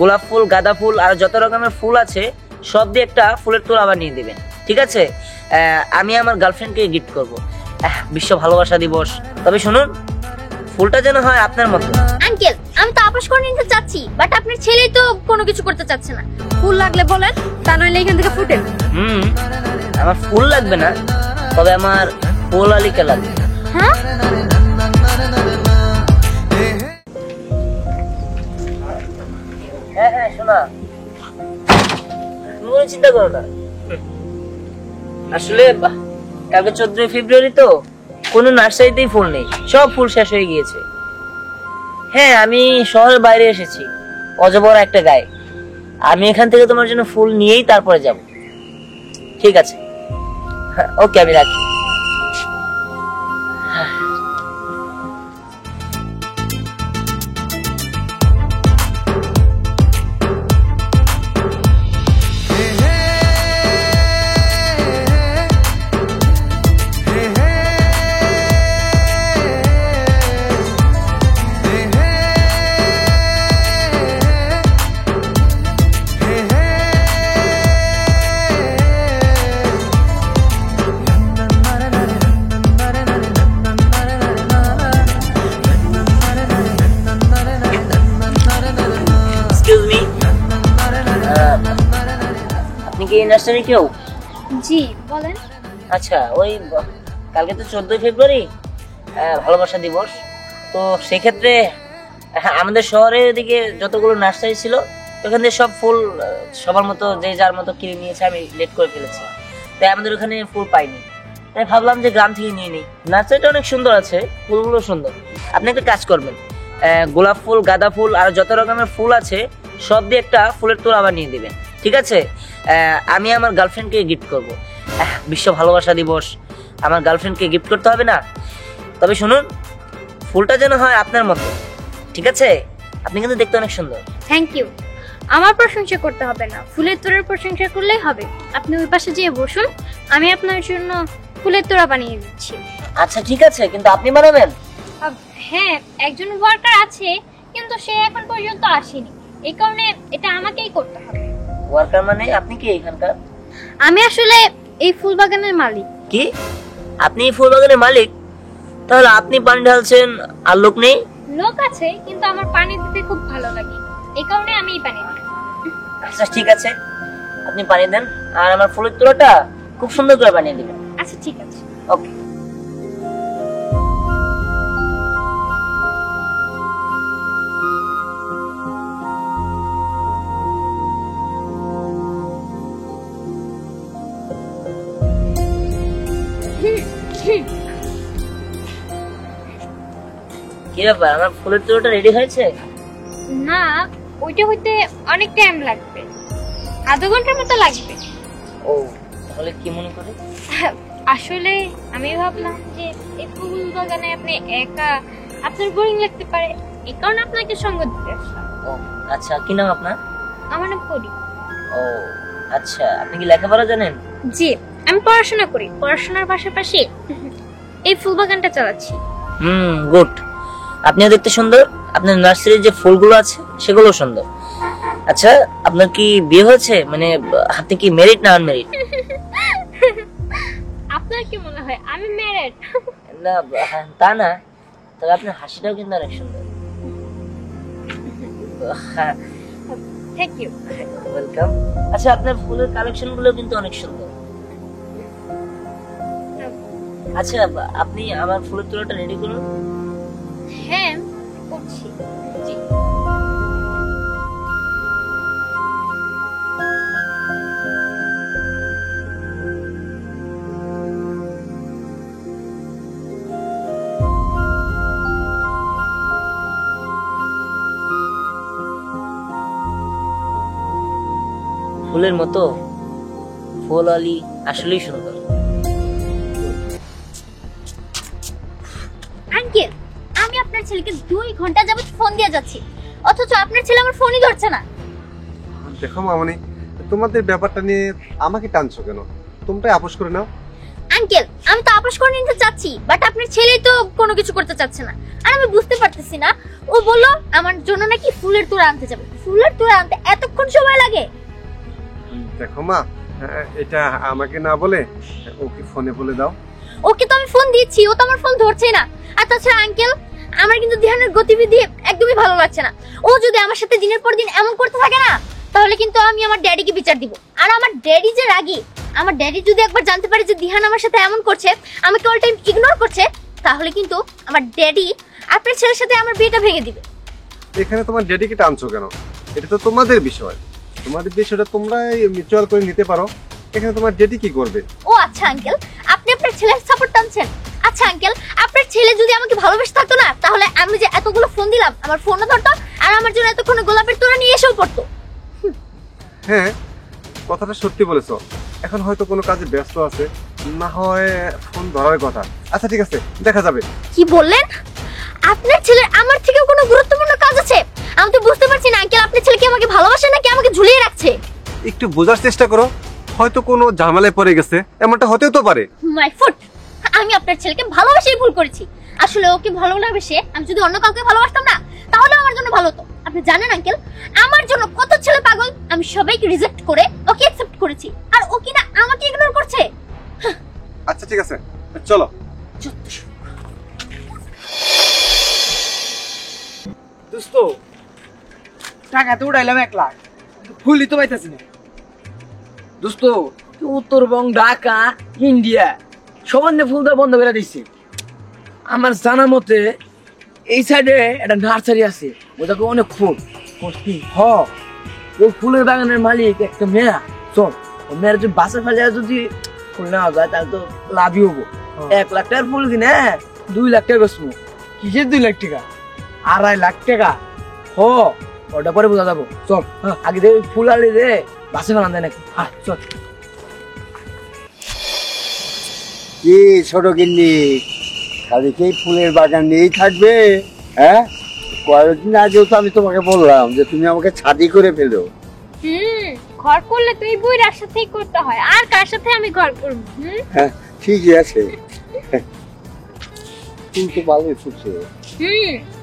গোলাপ ফুল, গাঁদা ফুল আর যত রকমের ফুল আছে সব দিয়ে একটা ফুলের তোড়া বানিয়ে দিবেন, ঠিক আছে? আমি আমার গার্লফ্রেন্ডকে গিফট করব বিশ্ব ভালোবাসা দিবস। তবে শুনুন, ফুলটা যেন হয় আপনার মতো। আঙ্কেল, আমি তো আপোষ করে নিতে চাচ্ছি, বাট আপনার ছেলে তো কোনো কিছু করতে চাচ্ছে না। ফুল লাগলে বলেন, তা নইলে এখান থেকে ফুটেন। আমার ফুল লাগবে না, তবে আমার পোলালিকা লাগবে। হ্যাঁ, হ্যাঁ হ্যাঁ শোনা, তুমি কোনো চিন্তা করো না। আসলে কালকে 14 ফেব্রুয়ারি তো, কোনো নার্সারিতেই ফুল নেই, সব ফুল শেষ হয়ে গিয়েছে। হ্যাঁ, আমি শহরের বাইরে এসেছি, অজবর একটা গায়ে। আমি এখান থেকে তোমার জন্য ফুল নিয়েই তারপরে যাব। ঠিক আছে, ওকে, আমি রাখি। আপনি কি নার্সারি কেউ? জি বলেন। আচ্ছা, ওই কালকে তো 14 ফেব্রুয়ারি, ভালোবাসা দিবস। তো সেক্ষেত্রে আমাদের শহরের দিকে যতগুলো নার্সারি ছিল ওখান থেকে সব ফুল সবার মতো যে যার মতো কিনে নিয়েছে, আমি লেট করে ফেলেছি, তাই আমাদের ওখানে ফুল পাইনি। তাই ভাবলাম যে গ্রাম থেকে নিয়ে নিই। নার্সারিটা অনেক সুন্দর আছে, ফুলগুলো সুন্দর। আপনি একটা কাজ করবেন, গোলাপ ফুল, গাঁদা ফুল আর যত রকমের ফুল আছে সব দিয়ে একটা ফুলের তোড়া বানিয়ে দিবেন, ঠিক আছে? আমি আমার গার্লফ্রেন্ডকে গিফট করব বিশ্ব ভালোবাসা দিবস। আমার গার্লফ্রেন্ডকে গিফট করতে হবে না? তবে শুনুন, ফুলটা যেন হয় আপনার মতো, ঠিক আছে? আপনি কিন্তু দেখতে অনেক সুন্দর। Thank you. আমার প্রশংসা করতে হবে না, ফুলের তোড়ার প্রশংসা করলেই হবে। আপনি ওই পাশে যেয়ে বসুন, আমি আপনার জন্য ফুলের তোড়া বানিয়ে দিচ্ছি। আচ্ছা ঠিক আছে, কিন্তু আপনি বানাবেন? হ্যাঁ, একজন ওয়ার্কার আছে, কিন্তু সে এখন পর্যন্ত আসেনি, এই কারণে এটা আমাকেই করতে হবে। ওয়ার্কার মানে আপনি কি এখানকার? আমি আসলে এই ফুল বাগানের মালিক। কি? আপনি এই ফুল বাগানের মালিক? তাহলে আপনি পানি ঢালছেন আর লোক নেই? লোক আছে, কিন্তু আমার পানি দিতে খুব ভালো লাগে, এই কারণে আমি পানি দিই। আচ্ছা ঠিক আছে, আপনি পানি দেন আর আমার ফুলের তোড়াটা খুব সুন্দর করে বানিয়ে দিবেন। আচ্ছা ঠিক আছে। ওকে। কি ব্যাপার, আমার ফুলের তোড়াটা রেডি হয়েছে? না, ওইটা হইতে অনেক টাইম লাগবে, আধা ঘন্টার মতো লাগবে। ও, তাহলে কি মনে করে? আসলে আমি ভাবলাম যে এই ফুল বাগানে আপনি একা, আপনার বোরিং লাগতে পারে, এই কারণে আপনাকে সঙ্গ দিতে আসলাম। ও আচ্ছা, কি নাম আপনার? আমার নাম পরি। ও আচ্ছা, আপনি কি লেখাপড়া জানেন? জি, আমি পড়াশোনা করি, পড়াশোনার পাশাপাশি এই ফুল বাগানটা চালাচ্ছি। গুড। আপনিও দেখতে সুন্দর, আপনার নার্সারির যে ফুলগুলো আছে সেগুলো সুন্দর। আচ্ছা, আপনার কি বিয়ে হয়েছে? মানে আপনি কি ম্যারিড না আনম্যারিড? আপনার কি মনে হয় আমি ম্যারিড? না, তা না, তবে আপনার হাসিটাও কিন্তু অনেক সুন্দর। Thank you. ওয়েলকাম। আচ্ছা, আপনার ফুলের কালেকশন গুলো কিন্তু অনেক সুন্দর। আচ্ছা, আপনি আমার ফুলের তোড়াটা রেডি করুন। হ্যাঁ, করছি। জি। ফুলের মতো ফুলওয়ালি আসলেই সুন্দর। আঙ্কেল, আমি আপনার ছেলেকে 2 ঘন্টা যাবত ফোন দিয়ে যাচ্ছি, অথচ আপনার ছেলে আমার ফোনই ধরছে না। দেখো মামনি, তোমাদের ব্যাপারটা নিয়ে আমাকে টানছো কেন? তোমরাই আপোষ করে নাও। আঙ্কেল, আমি তো আপোষ করে নিতে চাচ্ছি, বাট আপনার ছেলে তো কোনো কিছু করতে চাচ্ছে না। আর আমি বুঝতে পারতেছি না, ও বললো আমার জন্য নাকি ফুলের তোড়া আনতে যাবে। ফুলের তোড়া আনতে এতক্ষণ সময় লাগে? দেখো মা, এটা আমাকে না বলে ওকে ফোনে বলে দাও। ওকে তো আমি ফোন দিয়েছি, ও তো আমার ফোন ধরছেই না। আর তাছাড়া আঙ্কেল, আমার কিন্তু ধ্যানের গতিবিধি একদমই ভালো লাগছে না। ও যদি আমার সাথে দিনের পর দিন এমন করতে থাকে না, তাহলে কিন্তু আমি আমার ড্যাডিকে বিচার দিব। আর আমার ড্যাডি যে রাগী, আমার ড্যাডি যদি একবার জানতে পারে যে দিহান আমার সাথে এমন করছে, আমাকে অল টাইম ইগনোর করছে, তাহলে কিন্তু আমার ড্যাডি আপনার ছেলের সাথে আমার বিয়েটা ভেঙে দিবে। এখানে তোমার ড্যাডিকে টানছো কেন? এটা তো তোমাদের বিষয়, তোমাদের বিষয়টা তোমরাই মিউচুয়াল করে নিতে পারো। এখানে তোমার ড্যাডি কি করবে? ও আচ্ছা আঙ্কেল, আপনি আপনার ছেলের সাপোর্ট টানছেন। আচ্ছা আঙ্কেল, আপনার ছেলে যদি আমাকে ভালোবেসে থাকতো না, তাহলে আমি যে এতগুলো ফোন দিলাম, আমার ফোনও ধরতো, আর আমার জন্য এতক্ষণ গোলাপের তোড়া নিয়ে এসেও পড়তো। হ্যাঁ, কথাটা সত্যি বলেছো। এখন হয়তো কোনো কাজে ব্যস্ত আছে, না হয় ফোন ধরার কথা। আচ্ছা ঠিক আছে, দেখা যাবে। কি বললেন? আপনার ছেলের আমার থেকেও কোনো গুরুত্বপূর্ণ কাজ আছে? আমি তো বুঝতে পারছি না আঙ্কেল, আপনার ছেলে কি আমাকে ভালোবাসে নাকি আমাকে ঝুলিয়ে রাখছে? একটু বোঝার চেষ্টা করো, হয়তো কোনো ঝামেলায় পড়ে গেছে, এমনটা হতেও তো পারে। মাই ফুট, আমি আপনার ছেলেকে ভালোবেসেই ভুল করেছি। আসলে ওকে ভালোবেসে আমি যদি অন্য কাউকে ভালোবাসতাম না, তাহলে আমার জন্য ভালো হতো। আপনি জানেন আঙ্কেল, আমার জন্য কত ছেলে পাগল, আমি সবাইকে রিজেক্ট করে ওকে অ্যাকসেপ্ট করেছি, আর ও কিনা আমাকে ইগনোর করছে। আচ্ছা ঠিক আছে, চলো। দোস্ত, টাকা তো উড়াইলাম 1 লাখ, ফুলই তো পাইতেছি না। দোস্ত, উত্তরবঙ্গ, ঢাকা, ইন্ডিয়া সবার নিয়ে ফুল দেওয়া বন্ধ করে দিচ্ছে। আমার জানা মতে এই সাইডে একটা নার্সারি আছে, ওটাকে অনেক ফুল ওই ফুলের বাগানের মালিক একটা মেয়া। চল, ও মেয়ের যদি বাসে ফেলে যদি ফুল নেওয়া যায়, তাহলে তো লাভই হবো। 1 লাখ টাকার ফুল কিনে 2 লাখ টাকা বেচবো। কিসের 2 লাখ টাকা? 2.5 লাখ টাকা। ওটা পরে বোঝা যাবো। চল, আগে দিয়ে ফুল আলি রে, বাসে ফেলান দেয় নাকি? চল। কি ছোট গিন্নি, খালি কি ফুলের বাগান নিয়েই থাকবে? হ্যাঁ, কয়েকদিন আগেও তো আমি তোমাকে বললাম যে তুমি আমাকে ছাদি করে ফেলো। ঘর করলে তো এই বইরার সাথেই করতে হয়, আর কার সাথে আমি ঘর করব? হ্যাঁ ঠিকই আছে, কিন্তু ভালোই ফুটছে।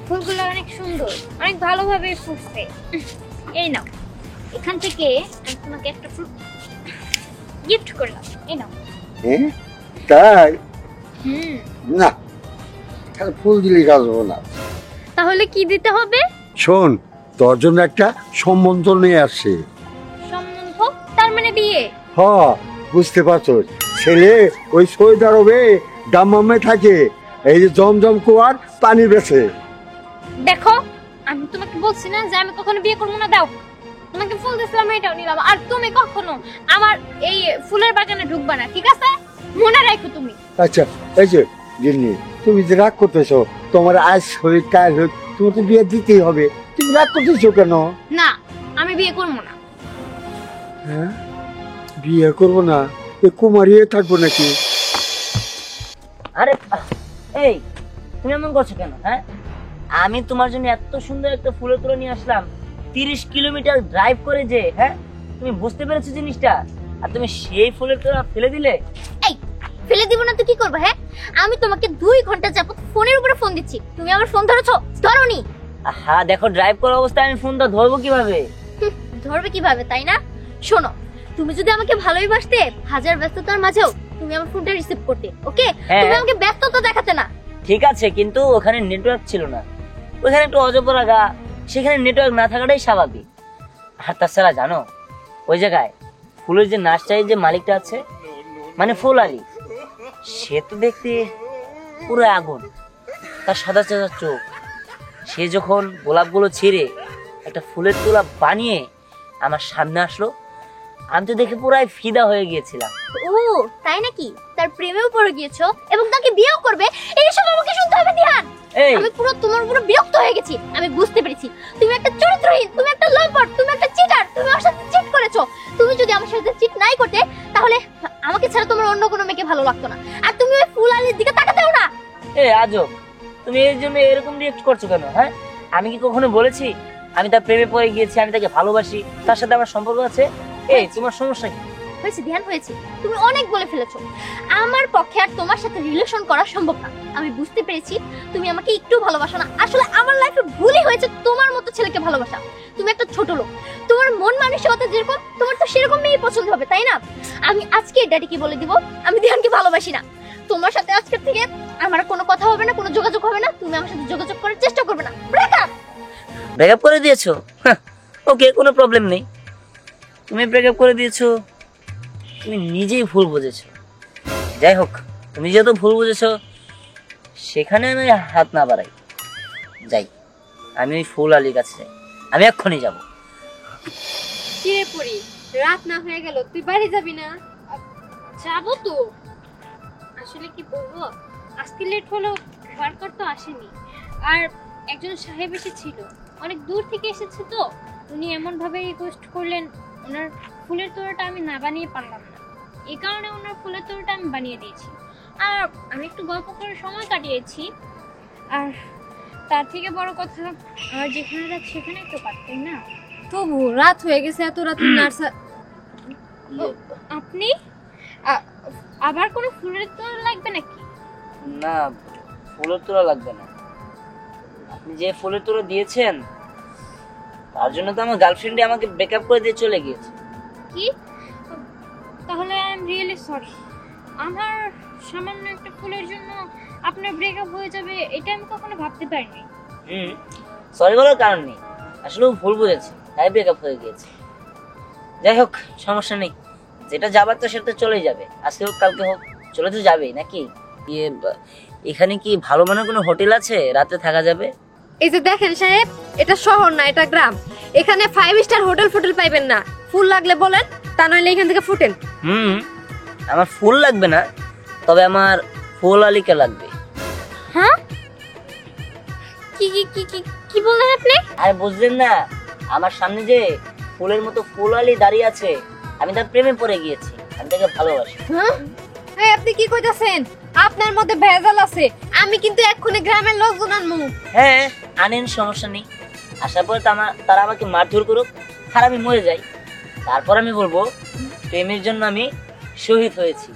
ফুলগুলো অনেক সুন্দর, অনেক ভালোভাবে ফুটছে। এই নাও, এখান থেকে আমি তোমাকে একটা ফুল গিফট করলাম, এই নাও। হ্যাঁ তাই? না, খালি ফুল দিলে কাজ হবে না। তাহলে কি দিতে হবে? শোন, তোর জন্য একটা সম্বন্ধ নিয়ে আসছে। সম্বন্ধ? তার মানে বিয়ে? বুঝতে পারছো, ছেলে ওই সৌদি আরবে দাম্মামে থাকে, এই যে জমজম কুয়ার পানি বেছে। দেখো, আমি তোমাকে বলছি না যে আমি কখনো বিয়ে করবো না। দাও, তোমাকে ফুল দিছিলাম, এটাও নিলাম, আর তুমি কখনো আমার এই ফুলের বাগানে ঢুকবা না, ঠিক আছে? মনে রাখো তুমি। আচ্ছা, এই যে গিন্নি, তুমি যে রাগ করতেছো, তোমার আজ হয়ে কাল হোক, তোমার তো বিয়ে দিতেই হবে। তুমি রাগ করতেছো কেন? না, আমি বিয়ে করবো না। হ্যাঁ, বিয়ে করবো না? এ কুমারিয়ে থাকবো নাকি? আরে এই, তুমি এমন করছো কেন? হ্যাঁ, আমি তোমার জন্য এত সুন্দর একটা ফুলের তোড়া নিয়ে আসলাম, 30 কিলোমিটার ড্রাইভ করে যে। হ্যাঁ, তুমি বুঝতে পেরেছো জিনিসটা? আর তুমি সেই ফুলের তোড়া ফেলে দিলে। এই, ফেলে দিব না তো কি করবে? হ্যাঁ, আমি তোমাকে 2 ঘন্টা যাবত ফোনের উপরে ফোন দিচ্ছি, তুমি আমার ফোন ধরেছো? ধরোনি। হ্যাঁ দেখো, ড্রাইভ করার অবস্থায় আমি ফোনটা ধরবো কিভাবে? ধরবে কিভাবে, তাই না? শোনো, তুমি যদি আমাকে ভালোই বাসতে, হাজার ব্যস্ততার মাঝেও তুমি আমার ফোনটা রিসিভ করতে, ওকে? তুমি আমাকে ব্যস্ততা দেখাতে না। ঠিক আছে, কিন্তু ওখানে নেটওয়ার্ক ছিল না, ওখানে একটু অজপরা গা, সেখানে নেটওয়ার্ক না থাকাটাই স্বাভাবিক। আর তাছাড়া জানো, ওই জায়গায় ফুলের যে নার্সারির যে মালিকটা আছে, মানে ফুল আলী, সে তো দেখতে পুরো আগুন, তার সাদা সাদা চোখ। সে যখন গোলাপগুলো ছিঁড়ে একটা ফুলের তোড়া বানিয়ে আমার সামনে আসলো, আমি তো দেখে পুরাই ফিদা হয়ে গিয়েছিলাম। ও তাই নাকি? তার প্রেমেও পড়ে গিয়েছো এবং তাকে বিয়েও করবে? এইসব আমাকে শুনতে হবে ধ্যান। আমি পুরো তোমার উপর বিরক্ত হয়ে গেছি। আমি বুঝতে পেরেছি তুমি একটা চরিত্রহীন, তুমি একটা লম্পট, তুমি একটা চিটার, তুমি আমার সাথে চিট করেছো। তুমি যদি আমার সাথে চিট নাই করতে, তাহলে আমাকে ছাড়া তোমার অন্য কোনো মেয়েকে ভালো লাগতো না। আর তুমি ওই ফুল আলীর দিকে তাকাতেও না। আজব, তুমি এর জন্য এরকম রিয়েক্ট করছো কেন? হ্যাঁ, আমি কি কখনো বলেছি আমি তার প্রেমে পড়ে গিয়েছি, আমি তাকে ভালোবাসি, তার সাথে আমার সম্পর্ক আছে? এই তোমার সমস্যা কি? হয়েছে ধ্যান হয়েছে, তুমি অনেক বলে ফেলেছো। আমার পক্ষে আর তোমার সাথে রিলেশন করা সম্ভব না। আমি বুঝতে পেরেছি তুমি আমাকে একটু ভালোবাসো না। আসলে আমার লাইফে ভুলই হয়েছে তোমার মতো ছেলেকে ভালোবাসা। তুমি একটা ছোট লোক, তোমার মন মানসিকতা যেরকম তোমার তো সেরকম মেয়ে পছন্দ হবে, তাই না? আমি আজকে ড্যাডিকে বলে দিব আমি ধ্যানকে ভালোবাসি না। তোমার সাথে আজকের থেকে আমার কোনো কথা হবে না, কোনো যোগাযোগ হবে না। তুমি আমার সাথে যোগাযোগ করার চেষ্টা করবে না। ব্রেকআপ। ব্রেকআপ করে দিয়েছো? ওকে, কোনো প্রবলেম নেই। তুমি ব্রেকআপ করে দিয়েছো, তুমি নিজেই ভুল বুঝেছো। যাই হোক, তুমি যেহেতু ভুল বুঝেছো, সেখানে আমি হাত না বাড়াই, যাই আমি ওই ফুল আলীর কাছে যাই। আমি এক্ষুনি যাব। কিরে পড়ি, রাত না হয়ে গেল, তুই বাড়ি যাবি না? যাবো তো, আসলে কি বলবো, আজকে লেট হলো, ওয়ার্কার তো আসেনি, আর একজন সাহেব এসেছিল, অনেক দূর থেকে এসেছে তো, উনি এমন ভাবে রিকোয়েস্ট করলেন, ওনার ফুলের তোড়াটা আমি না বানিয়ে পারলাম না, এই কারণে ওনার ফুলের তোড়াটা আমি বানিয়ে দিয়েছি। আর আমি একটু গল্প করে সময় কাটিয়েছি, আর তার থেকে বড় কথা, আমার যেখানে রাত সেখানে তো পারতেন না। তবু রাত হয়ে গেছে, এত রাত নার্স। আপনি আবার কোনো ফুলের তোড়া লাগবে নাকি? না, ফুলের তোড়া লাগবে না। আপনি যে ফুলের তোড়া দিয়েছেন, তার জন্য তো আমার গার্লফ্রেন্ডে আমাকে ব্রেকআপ করে দিয়ে চলে গিয়েছে। কি? তাহলে আই এম রিয়েলি সরি। আমার সামান্য একটা ফুলের জন্য আপনার ব্রেকআপ হয়ে যাবে, এটা আমি কখনো ভাবতে পারিনি। সরি বলার কারণ নেই, আসলে ও ভুল বুঝেছে, তাই ব্রেকআপ হয়ে গিয়েছে। যাই হোক, সমস্যা নেই, যেটা যাবার তো সেটা চলেই যাবে, আজকে হোক কালকে হোক, চলে তো যাবেই নাকি। এখানে কি ভালো মানের কোনো হোটেল আছে, রাতে থাকা যাবে? এই যে দেখেন সাহেব, এটা শহর না, এটা গ্রাম। এখানে 5 স্টার হোটেল ফুটেল পাইবেন না। ফুল লাগলে বলেন, তা নইলে এখান থেকে ফুটেন। আমার ফুল লাগবে না, তবে আমার ফুল আলীকে লাগবে। হ্যাঁ? কি কি কি কি কি বললেন আপনি? আর বুঝলেন না, আমার সামনে যে ফুলের মতো ফুল আলী দাঁড়িয়ে আছে, আমি তার প্রেমে পড়ে গিয়েছি, আমি তাকে ভালোবাসি। হ্যাঁ? এই আপনি কি কইতাছেন? আপনার মধ্যে ভেজাল আছে। আমি কিন্তু এক্ষুনি গ্রামের লোকজন আনমু। হ্যাঁ, আনেন, সমস্যা নেই। আসার পরে তারা আমাকে মারধর করুক, আর আমি মরে যাই, তারপর আমি বলবো প্রেমের জন্য আমি শহীদ হয়েছি।